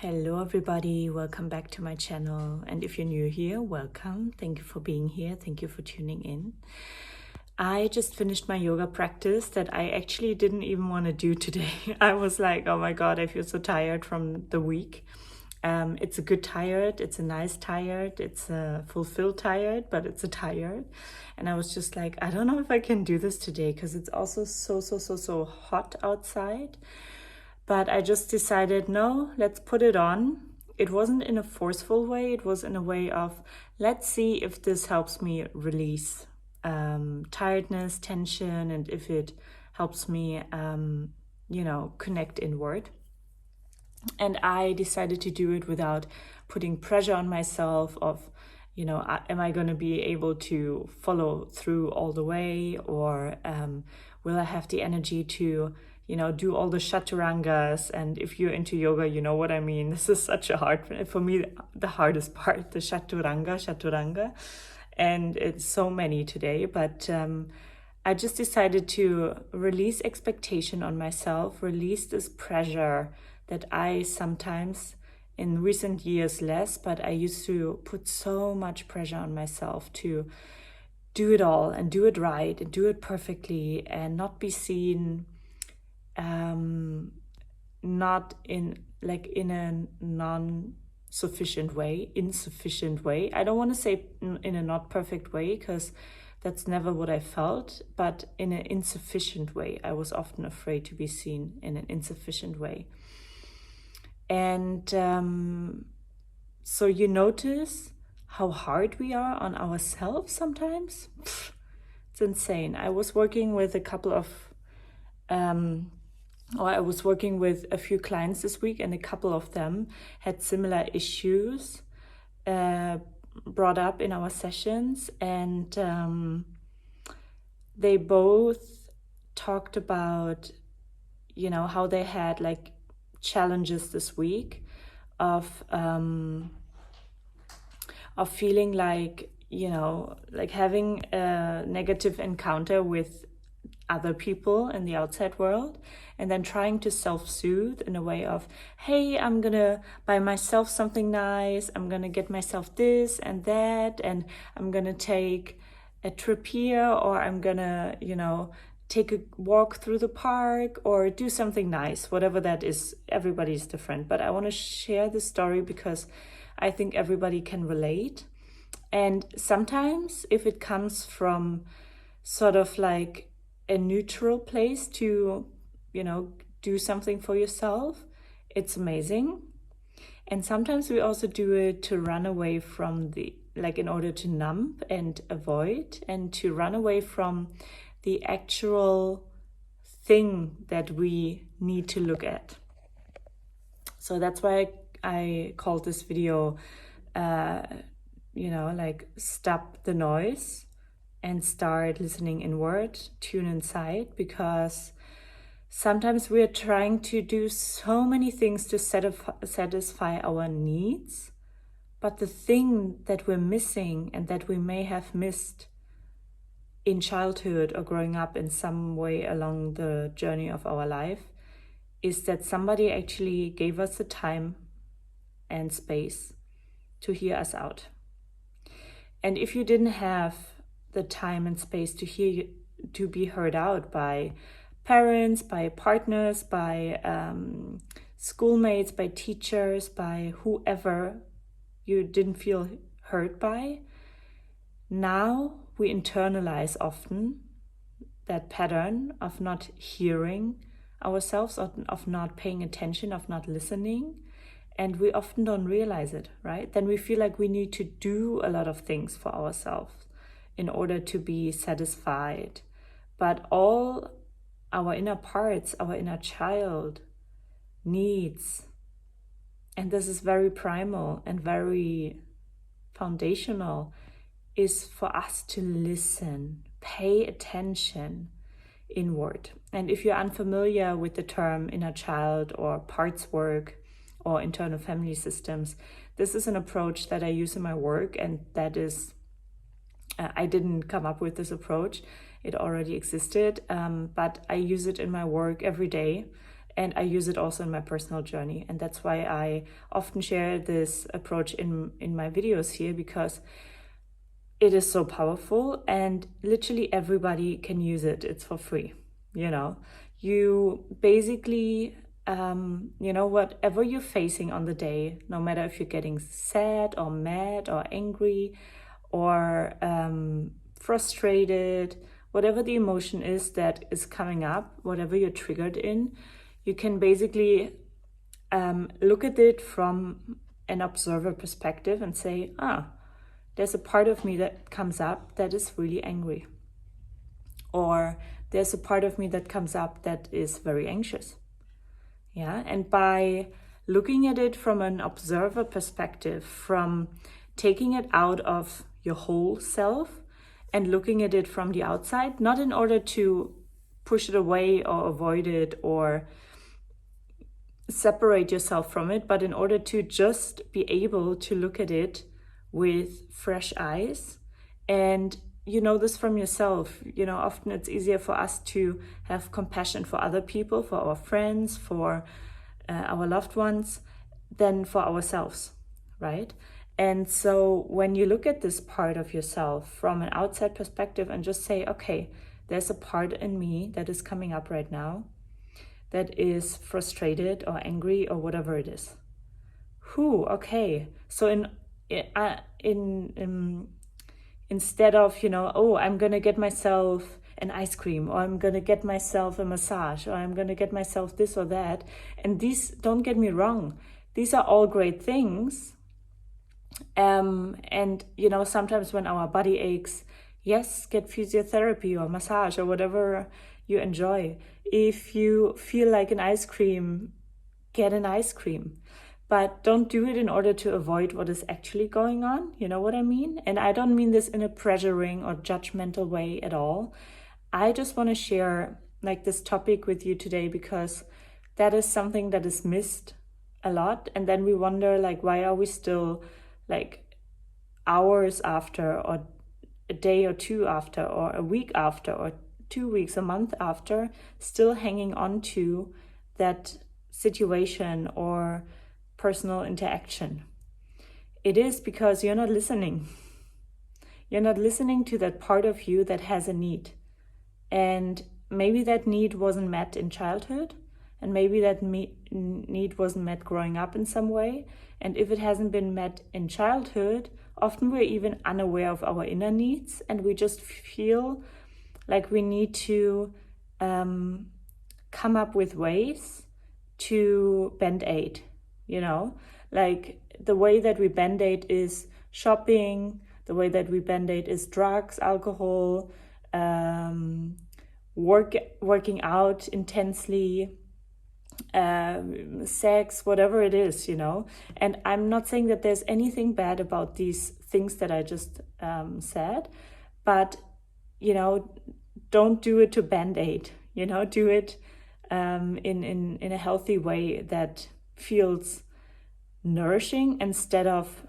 Hello everybody, welcome back to my channel, and if you're new here, welcome. Thank you for being here, thank you for tuning in. I just finished my yoga practice that I actually didn't even want to do today. I was like, oh my god, I feel so tired from the week. It's a good tired, it's a nice tired, it's a fulfilled tired, but it's a tired. And I was just like, I don't know if I can do this today because it's also so hot outside. But I just decided, no, let's put it on. It wasn't in a forceful way. It was in a way of, let's see if this helps me release tiredness, tension, and if it helps me, connect inward. And I decided to do it without putting pressure on myself of, am I going to be able to follow through all the way, or will I have the energy to do all the chaturangas? And if you're into yoga, you know what I mean. This is such a hard, for me, the hardest part, the chaturanga. And it's so many today, but I just decided to release expectation on myself, release this pressure that I sometimes, in recent years less, but I used to put so much pressure on myself to do it all and do it right and do it perfectly and not be seen not in a insufficient way. I don't want to say in a not perfect way, because that's never what I felt, but in an insufficient way. I was often afraid to be seen in an insufficient way. And so you notice how hard we are on ourselves sometimes. It's insane. I was working with a few clients this week, and a couple of them had similar issues brought up in our sessions, and they both talked about, how they had challenges this week of feeling like having a negative encounter with other people in the outside world, and then trying to self-soothe in a way of, hey, I'm gonna buy myself something nice, I'm gonna get myself this and that, and I'm gonna take a trip here, or I'm gonna take a walk through the park, or do something nice, whatever that is. Everybody's different, but I want to share this story because I think everybody can relate. And sometimes if it comes from sort of like a neutral place to, do something for yourself, it's amazing. And sometimes we also do it to run away from in order to numb and avoid, and to run away from the actual thing that we need to look at. So that's why I called this video, stop the noise and start listening inward, tune inside, because sometimes we are trying to do so many things to satisfy our needs, but the thing that we're missing and that we may have missed in childhood or growing up in some way along the journey of our life is that somebody actually gave us the time and space to hear us out. And if you didn't have the time and space to be heard out by parents, by partners, by schoolmates, by teachers, by whoever you didn't feel heard by, now we internalize often that pattern of not hearing ourselves, of not paying attention, of not listening, and we often don't realize it, right? Then we feel like we need to do a lot of things for ourselves in order to be satisfied. But all our inner parts, our inner child needs, and this is very primal and very foundational, is for us to listen, pay attention inward. And if you're unfamiliar with the term inner child or parts work or internal family systems, this is an approach that I use in my work, and that is, I didn't come up with this approach, it already existed, but I use it in my work every day. And I use it also in my personal journey. And that's why I often share this approach in my videos here, because it is so powerful and literally everybody can use it. It's for free. You basically, whatever you're facing on the day, no matter if you're getting sad or mad or angry or frustrated, whatever the emotion is that is coming up, whatever you're triggered in, you can basically look at it from an observer perspective and say, there's a part of me that comes up that is really angry. Or there's a part of me that comes up that is very anxious. Yeah, and by looking at it from an observer perspective, from taking it out of your whole self and looking at it from the outside, not in order to push it away or avoid it or separate yourself from it, but in order to just be able to look at it with fresh eyes. And you know this from yourself. Often it's easier for us to have compassion for other people, for our friends, for our loved ones, than for ourselves, right? And so when you look at this part of yourself from an outside perspective and just say, okay, there's a part in me that is coming up right now that is frustrated or angry or whatever it is. Okay. So instead of, I'm going to get myself an ice cream, or I'm going to get myself a massage, or I'm going to get myself this or that. And these, don't get me wrong, these are all great things. And, sometimes when our body aches, yes, get physiotherapy or massage or whatever you enjoy. If you feel like an ice cream, get an ice cream. But don't do it in order to avoid what is actually going on. You know what I mean? And I don't mean this in a pressuring or judgmental way at all. I just want to share this topic with you today, because that is something that is missed a lot. And then we wonder, why are we still hours after, or a day or two after, or a week after, or 2 weeks, a month after, still hanging on to that situation or personal interaction? It is because you're not listening. You're not listening to that part of you that has a need. And maybe that need wasn't met in childhood, and maybe that need wasn't met growing up in some way. And if it hasn't been met in childhood, often we're even unaware of our inner needs, and we just feel like we need to come up with ways to Bandaid, the way that we Bandaid is shopping, the way that we Bandaid is drugs, alcohol, working out intensely, sex, whatever it is, And I'm not saying that there's anything bad about these things that I just said, but don't do it to Bandaid. Do it in a healthy way that feels nourishing, instead of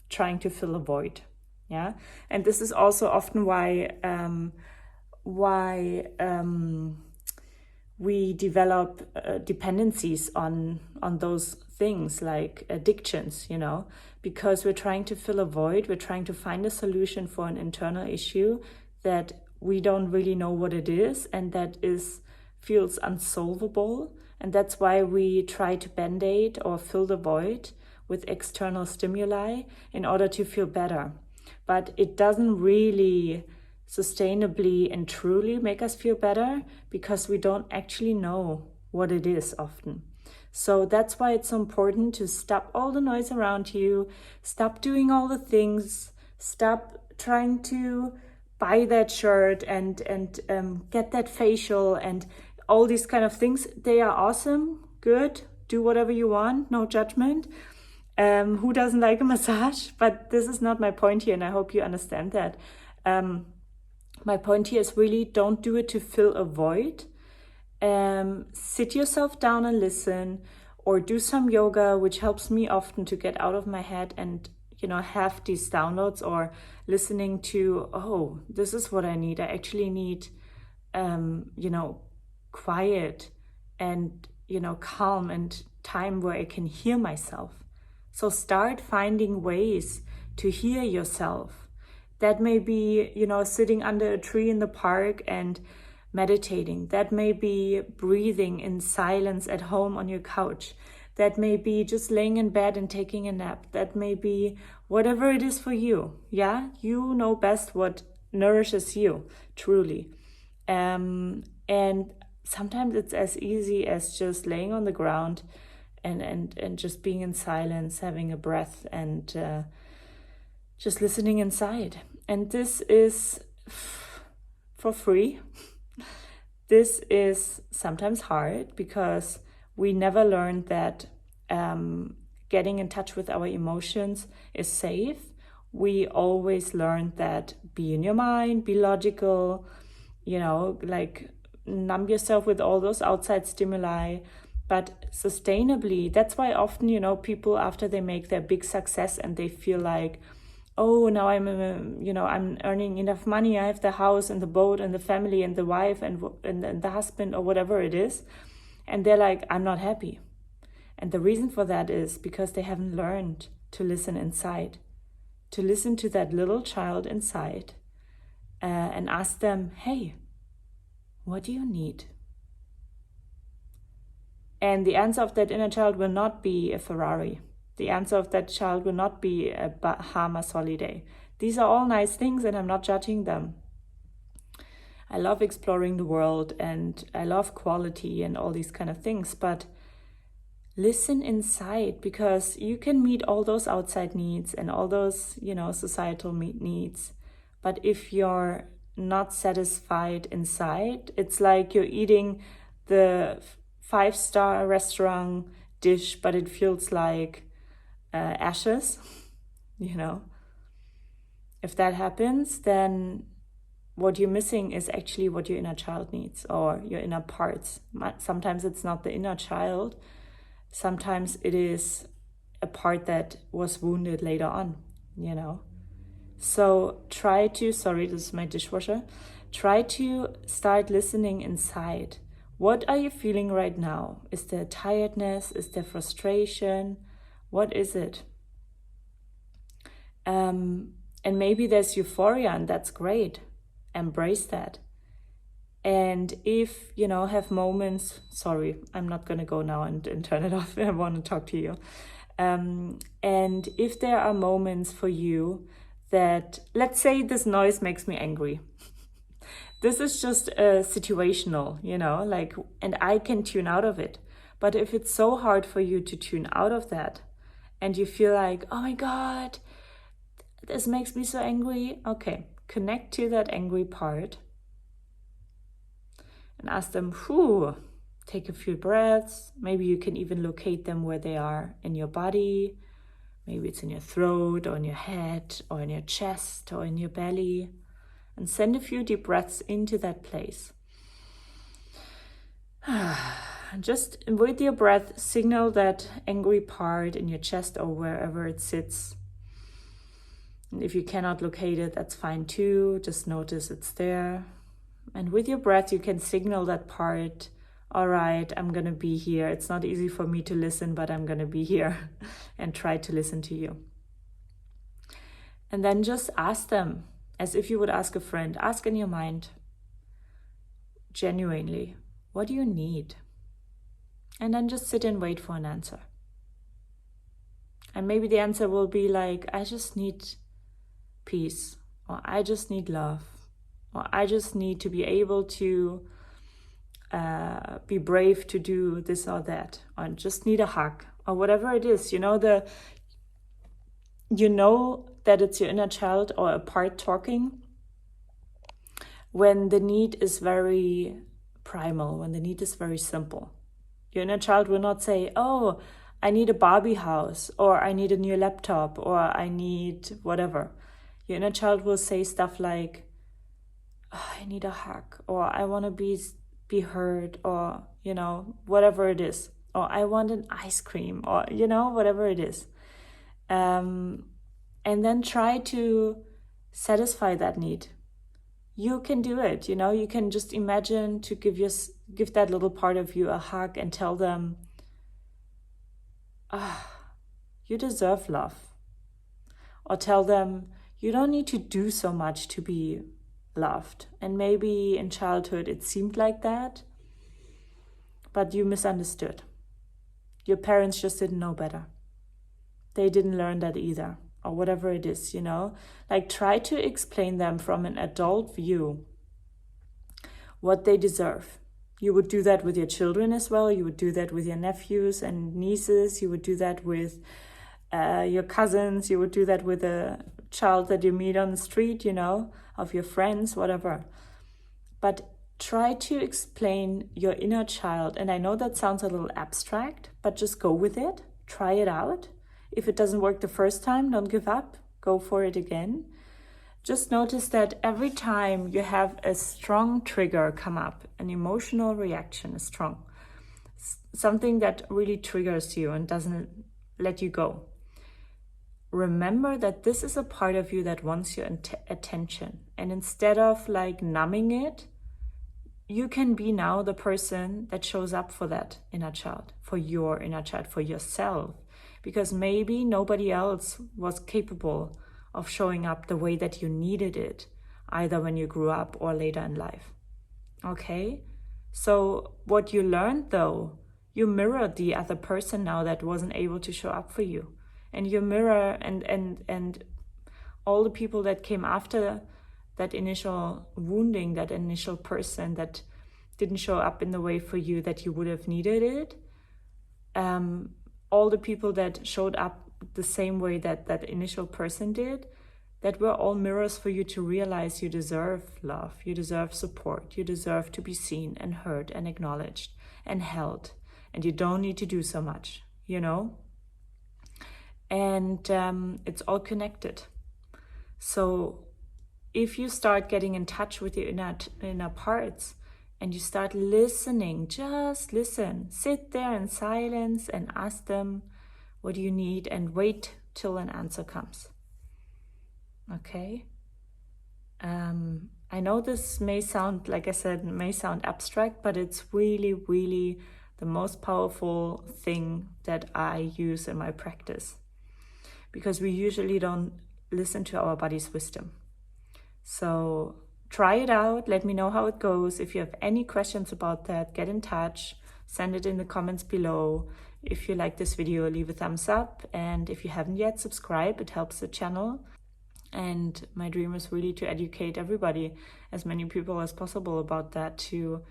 trying to fill a void. Yeah, and this is also often why we develop dependencies on those things, like addictions, because we're trying to fill a void. We're trying to find a solution for an internal issue that we don't really know what it is, and that feels unsolvable. And that's why we try to Band-Aid or fill the void with external stimuli in order to feel better. But it doesn't really sustainably and truly make us feel better, because we don't actually know what it is often. So that's why it's so important to stop all the noise around you, stop doing all the things, stop trying to buy that shirt and get that facial and all these kind of things. They are awesome, good, do whatever you want, no judgment. Who doesn't like a massage? But this is not my point here, and I hope you understand that. My point here is really, don't do it to fill a void. Sit yourself down and listen, or do some yoga, which helps me often to get out of my head and have these downloads, or listening to, oh, this is what I need. I actually need quiet and calm and time where I can hear myself. So start finding ways to hear yourself. That may be, sitting under a tree in the park and meditating. That may be breathing in silence at home on your couch. That may be just laying in bed and taking a nap. That may be whatever it is for you. Yeah, you know best what nourishes you, truly. And sometimes it's as easy as just laying on the ground and just being in silence, having a breath, and just listening inside. And this is for free. This is sometimes hard because we never learned that getting in touch with our emotions is safe. We always learned that be in your mind, be logical, like numb yourself with all those outside stimuli. But sustainably, that's why often, people after they make their big success and they feel like, oh, now I'm earning enough money. I have the house and the boat and the family and the wife and the husband or whatever it is. And they're like, I'm not happy. And the reason for that is because they haven't learned to listen inside, to listen to that little child inside and ask them, hey, what do you need? And the answer of that inner child will not be a Ferrari. The answer of that child will not be a Bahamas holiday. These are all nice things and I'm not judging them. I love exploring the world and I love quality and all these kind of things, but listen inside, because you can meet all those outside needs and all those, societal needs. But if you're not satisfied inside, it's like you're eating the 5-star restaurant dish, but it feels like ashes, If that happens, then what you're missing is actually what your inner child needs, or your inner parts. Sometimes it's not the inner child. Sometimes it is a part that was wounded later on, So try to, sorry, this is my dishwasher. Try to start listening inside. What are you feeling right now? Is there tiredness? Is there frustration? What is it? And maybe there's euphoria, and that's great. Embrace that. And if, have moments, sorry, I'm not going to go now and turn it off. I want to talk to you. And if there are moments for you that, let's say this noise makes me angry. This is just situational, and I can tune out of it. But if it's so hard for you to tune out of that, and you feel like, oh my God, this makes me so angry. Okay, connect to that angry part and ask them, take a few breaths. Maybe you can even locate them where they are in your body. Maybe it's in your throat or in your head or in your chest or in your belly. And send a few deep breaths into that place. Just with your breath, signal that angry part in your chest or wherever it sits. And if you cannot locate it, that's fine too. Just notice it's there. And with your breath, you can signal that part, all right, I'm going to be here. It's not easy for me to listen, but I'm going to be here and try to listen to you. And then just ask them, as if you would ask a friend. Ask in your mind, genuinely, what do you need? And then just sit and wait for an answer. And maybe the answer will be like, I just need peace, or I just need love, or I just need to be able to be brave to do this or that, or just need a hug, or whatever it is. That it's your inner child or a part talking when the need is very primal, when the need is very simple. Your inner child will not say, oh, I need a Barbie house, or I need a new laptop, or I need whatever. Your inner child will say stuff like, oh, I need a hug, or I want to be heard, or, whatever it is. Or I want an ice cream, or, whatever it is. And then try to satisfy that need. you can do it. You know, you can just imagine to give that little part of you a hug and tell them, you deserve love. Or tell them, you don't need to do so much to be loved. And maybe in childhood it seemed like that, but you misunderstood. Your parents just didn't know better. They didn't learn that either, or whatever it is, you know. Like, try to explain them from an adult view what they deserve. You would do that with your children as well. You would do that with your nephews and nieces. You would do that with your cousins. You would do that with a child that you meet on the street, you know, of your friends, whatever. But try to explain your inner child. And I know that sounds a little abstract, but just go with it. Try it out. If it doesn't work the first time, don't give up. Go for it again. Just notice that every time you have a strong trigger come up, an emotional reaction is strong, something that really triggers you and doesn't let you go. Remember that this is a part of you that wants your attention. And instead of like numbing it, you can be now the person that shows up for that inner child, for your inner child, for yourself. Because maybe nobody else was capable of showing up the way that you needed it, either when you grew up or later in life. Okay? So what you learned though, you mirrored the other person now that wasn't able to show up for you. And you mirror and all the people that came after that initial wounding, that initial person that didn't show up in the way for you that you would have needed it, all the people that showed up the same way that that initial person did, that were all mirrors for you to realize you deserve love, you deserve support, you deserve to be seen and heard and acknowledged and held, and you don't need to do so much, you know? And it's all connected. So if you start getting in touch with your inner parts, and you start listening, just listen, sit there in silence and ask them, what do you need? And wait till an answer comes. Okay? I know this may sound, like I said, may sound abstract, but it's really, really the most powerful thing that I use in my practice. Because we usually don't listen to our body's wisdom. So try it out. Let me know how it goes. If you have any questions about that, get in touch. Send it in the comments below. If you like this video, leave a thumbs up. And if you haven't yet, subscribe. It helps the channel. And my dream is really to educate everybody, as many people as possible, about that, to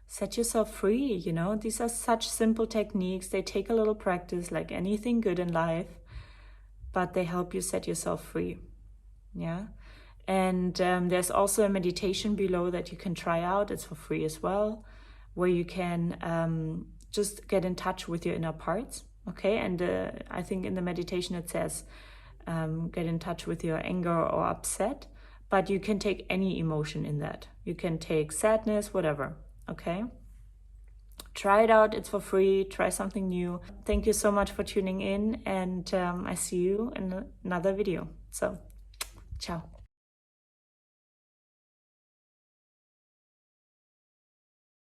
set yourself free. You know, these are such simple techniques. They take a little practice, like anything good in life, but they help you set yourself free. Yeah. And there's also a meditation below that you can try out. It's for free as well, where you can just get in touch with your inner parts. Okay. And I think in the meditation it says get in touch with your anger or upset, but you can take any emotion in that. You can take sadness, whatever. Okay. Try it out. It's for free. Try something new. Thank you so much for tuning in, and I see you in another video. So, ciao.